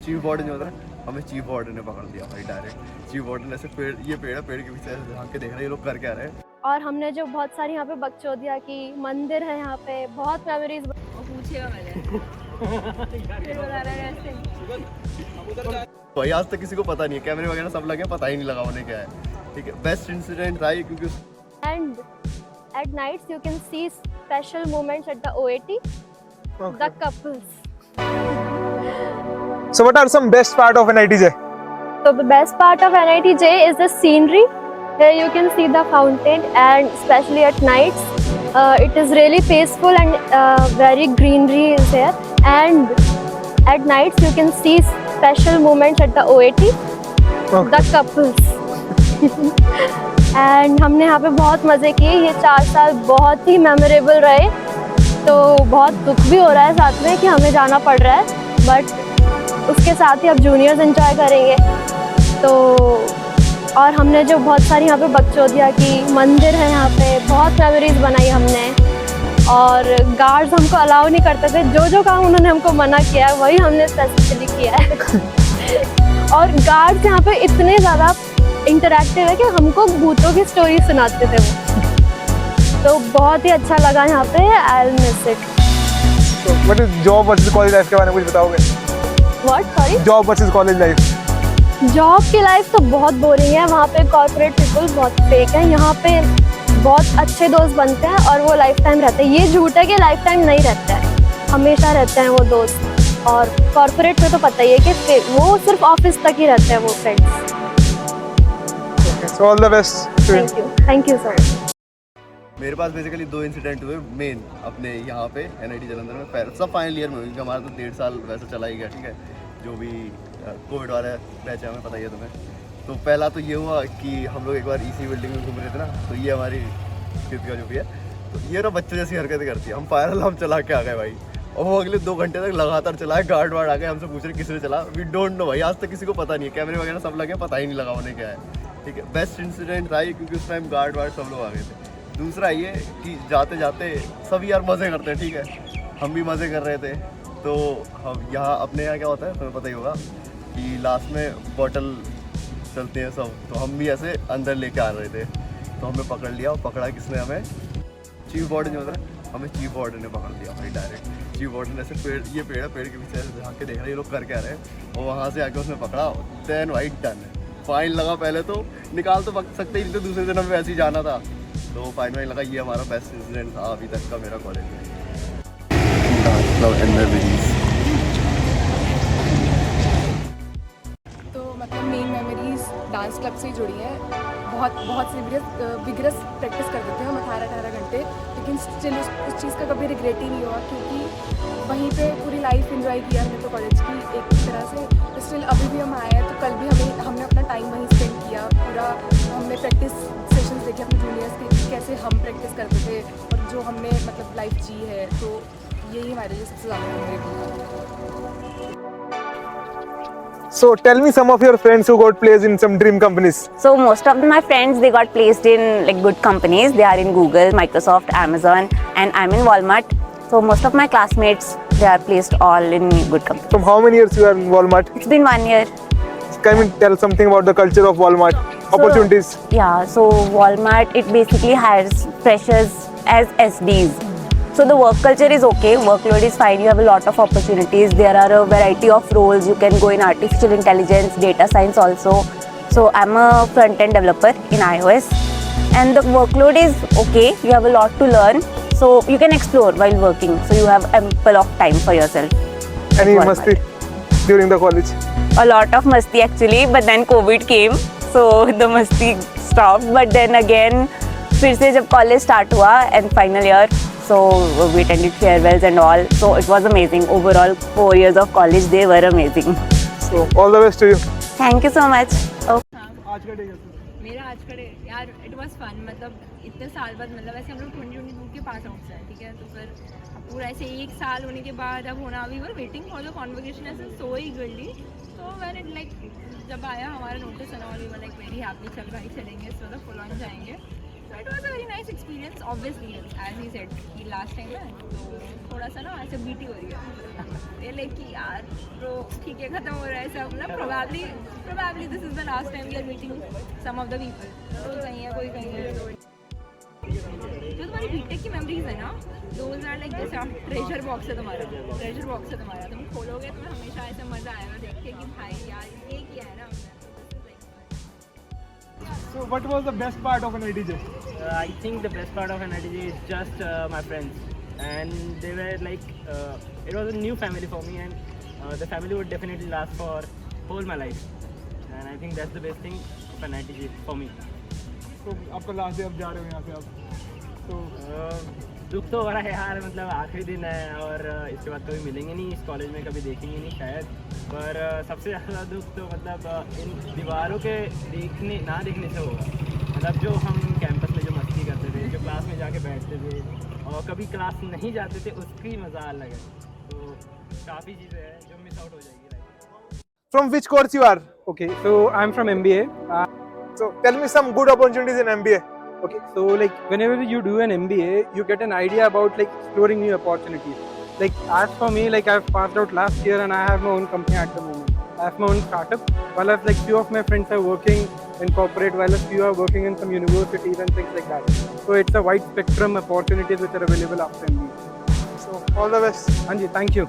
Chief warden जो होता है, हमें चीफ वार्डन ने पकड़ लिया भाई डायरेक्ट। चीफ वार्डन ऐसे पेड़, ये पेड़ है, पेड़ के पीछे ऐसे झांक के देख रहे हैं ये लोग कर क्या रहे हैं। और हमने जो बहुत सारी यहाँ पे बकचोदिया की, मंदिर है यहाँ पे, बहुत मेमोरीज। पूछेगा मैंने फिर बता रहा है ऐसे भाई आज तक किसी को पता नहीं है, कैमरे वगैरह सब लगे, पता ही नहीं लगा उन्हें क्या है। ठीक है, बेस्ट इंसिडेंट था ये क्योंकि And at nights you can see special moments at the OAT, the couples. So what are some best part of NITJ? So the best part of NITJ is the scenery. Here you can see the fountain, and especially at nights, it is really peaceful and very greenery is here. And at nights you can see special moments at the OAT, the couples. And हमने यहाँ पे बहुत मज़े किए। ये 4 साल बहुत ही memorable रहे। तो बहुत दुख भी हो रहा है साथ में कि हमें जाना पड़ रहा है, बट उसके साथ ही अब जूनियर्स एंजॉय करेंगे। तो और हमने जो बहुत सारी यहाँ पे बकचोदिया की, मंदिर है यहाँ पे, बहुत मेमोरीज बनाई हमने। और गार्ड्स हमको अलाउ नहीं करते थे, जो काम उन्होंने हमको मना किया है वही हमने स्पेसिफिकली किया है। और गार्ड्स यहाँ पे इतने ज़्यादा इंटरैक्टिव है कि हमको भूतों की स्टोरी सुनाते थे वो। तो बहुत ही अच्छा लगा यहाँ पे। I will miss it. So what is job versus college life के बारे में कुछ बताओगे? What? Sorry? Job versus college life. Job की लाइफ तो बहुत बोरिंग है। वहाँ पे कॉर्पोरेट पीपल बहुत फेक है। यहाँ पे बहुत अच्छे दोस्त बनते हैं और वो लाइफ टाइम रहते हैं। ये झूठ है कि लाइफ टाइम नहीं रहता है, हमेशा रहते हैं वो दोस्त। और कॉर्पोरेट में तो पता ही है कि वो सिर्फ ऑफिस तक ही रहते हैं वो friends. So all the best. Thank you so much. मेरे पास बेसिकली 2 इंसिडेंट हुए मेन अपने यहाँ पे NIT जलंधर में। सब फाइनल ईयर में हुई, क्योंकि हमारा तो 1.5 साल वैसे चला ही गया। ठीक है, जो भी कोविड वाला बैच है हमें पता ही है तुम्हें। तो पहला तो ये हुआ कि हम लोग एक बार इसी बिल्डिंग में घूम रहे थे ना, तो ये हमारी कृतिका जो भी है, तो ये ना बच्चे जैसी हरकतें करती है। हम फायर अलार्म चला के आ गए भाई, और वो अगले 2 घंटे तक लगातार चलाए। गार्ड वार्ड आ गए, हमसे पूछ रहे किसने चला। वी डोंट नो भाई, आज तक किसी को पता नहीं है, कैमरे वगैरह सब लगे, पता ही नहीं लगा उन्हें क्या है। ठीक है, बेस्ट इंसिडेंट था ये क्योंकि उस टाइम गार्ड वार्ड सब लोग आ गए थे। दूसरा ये कि जाते जाते सभी यार मज़े करते हैं। ठीक है, हम भी मज़े कर रहे थे। तो हम यहाँ अपने यहाँ क्या होता है तुम्हें पता ही होगा कि लास्ट में बॉटल चलते हैं सब, तो हम भी ऐसे अंदर लेके आ रहे थे। तो हमें पकड़ लिया, और पकड़ा किसने हमें? चीफ वार्डन जो होता है, हमें चीफ वार्डन ने पकड़ लिया भाई डायरेक्ट। चीफ वार्डन ऐसे पेड़, ये पेड़ है, पेड़ के पीछे ऐसे झांक के देख रहे हैं ये लोग कर क्या रहे हैं। और वहाँ से आके उसने पकड़ा, देन वाइट डन। फाइन लगा, पहले तो निकाल तो सकते ही नहीं थे, दूसरे दिन हमें ऐसे ही जाना था। तो फाइन वाइन लगा। ये हमारा बेस्ट इंसिडेंट था अभी तक का मेरा कॉलेज में। तो मतलब मेन मेमोरीज डांस क्लब से ही जुड़ी हैं। बहुत विगरस प्रैक्टिस करते थे हम 18 घंटे, लेकिन स्टिल उस चीज़ का कभी रिग्रेट ही नहीं हुआ, क्योंकि वहीं पे पूरी लाइफ एंजॉय किया हमने तो कॉलेज की एक तरह से। स्टिल अभी भी हम आए हैं तो कल भी हमने अपना टाइम वहीं स्पेंड किया पूरा। हमने प्रैक्टिस सेशंस देखे अपने जूनियर्स के, कैसे हम प्रैक्टिस करते थे और जो हमने मतलब लाइफ जी है। तो यही हमारे लिए सबसे ज़्यादा memorable. So tell me some of your friends who got placed in some dream companies. So most of my friends, they got placed in like good companies. They are in Google, Microsoft, Amazon, and I'm in Walmart. So most of my classmates, they are placed all in good companies. From how many years you are in Walmart? It's been 1 year. Can you tell something about the culture of Walmart? Opportunities. Yeah, so Walmart, it basically hires freshers as SDs. So the work culture is okay, workload is fine, you have a lot of opportunities. There are a variety of roles. You can go in artificial intelligence, data science also. So I'm a front-end developer in iOS. And the workload is okay, you have a lot to learn. So you can explore while working. So you have ample of time for yourself. Any Walmart. masti during the college? A lot of masti actually, but then COVID came. So the masti stopped. But then again, फिर से जब college start हुआ and final year, so we attended farewells and all. So it was amazing. Overall, 4 years of college, they were amazing. So all the best to you. Thank you so much. आज का day मेरा आज का day यार it was fun. मतलब इतने साल बाद, मतलब ऐसे हम लोग 2022 के पास आउट से, ठीक है, तो फिर पूरा ऐसे 1 साल होने के बाद अब होना, we were waiting for the convocation ऐसे सो ईगरली। तो व्हेन इट लाइक जब आया हमारा notice and all, we were like very happy, चल भाई चलेंगे, सो द फुल ऑन जाएंगे। So it was a very nice experience. Obviously, as he said, कि last time है तो थोड़ा सा ना ऐसे बीटी हो रही है. ये like कि यार bro ठीक है खत्म हो रहा है सब ना. Probably this is the last time we are meeting some of the people. कोई कहीं है कोई कहीं है. जो तुम्हारी बीटेक की मेमोरीज है ना, those are like जैसे ट्रेजर बॉक्स है तुम्हारा. ट्रेजर बॉक्स है तुम्हारा. तुम खोलोगे तुम्हें हमेशा ऐसा मजा आएगा देख के कि भाई यार ये किया है ना हमने. So what was the best part of an IDJ? I think the best part of an IDJ is just my friends, and they were like it was a new family for me, and the family would definitely last for whole my life, and I think that's the best thing of an IDJ for me. So आपका last day अब जा रहे हो यहाँ से आप. So दुख तो हो रहा है यार, मतलब आखिरी दिन है और इसके बाद कभी मिलेंगे नहीं, इस कॉलेज में कभी देखेंगे नहीं शायद. पर सबसे ज़्यादा दुख तो मतलब इन दीवारों के ना देखने से होगा. मतलब जो हम कैंपस में जो मस्ती करते थे, जो क्लास में जाके बैठते थे और कभी क्लास नहीं जाते थे, उसकी मज़ा अलग है. तो काफ़ी चीज़ें हैं जो मिस आउट हो जाएगी life. from which course you are? Okay, so I'm from MBA. So tell me some good opportunities in MBA. Okay, so like whenever you do an MBA, you get an idea about like exploring new opportunities. Like as for me, like I've passed out last year and I have my own company at the moment. I have my own startup. While I've like few of my friends are working in corporate, while a few are working in some universities and things like that. So it's a wide spectrum opportunities which are available after MBA. So all the best. Anji, thank you.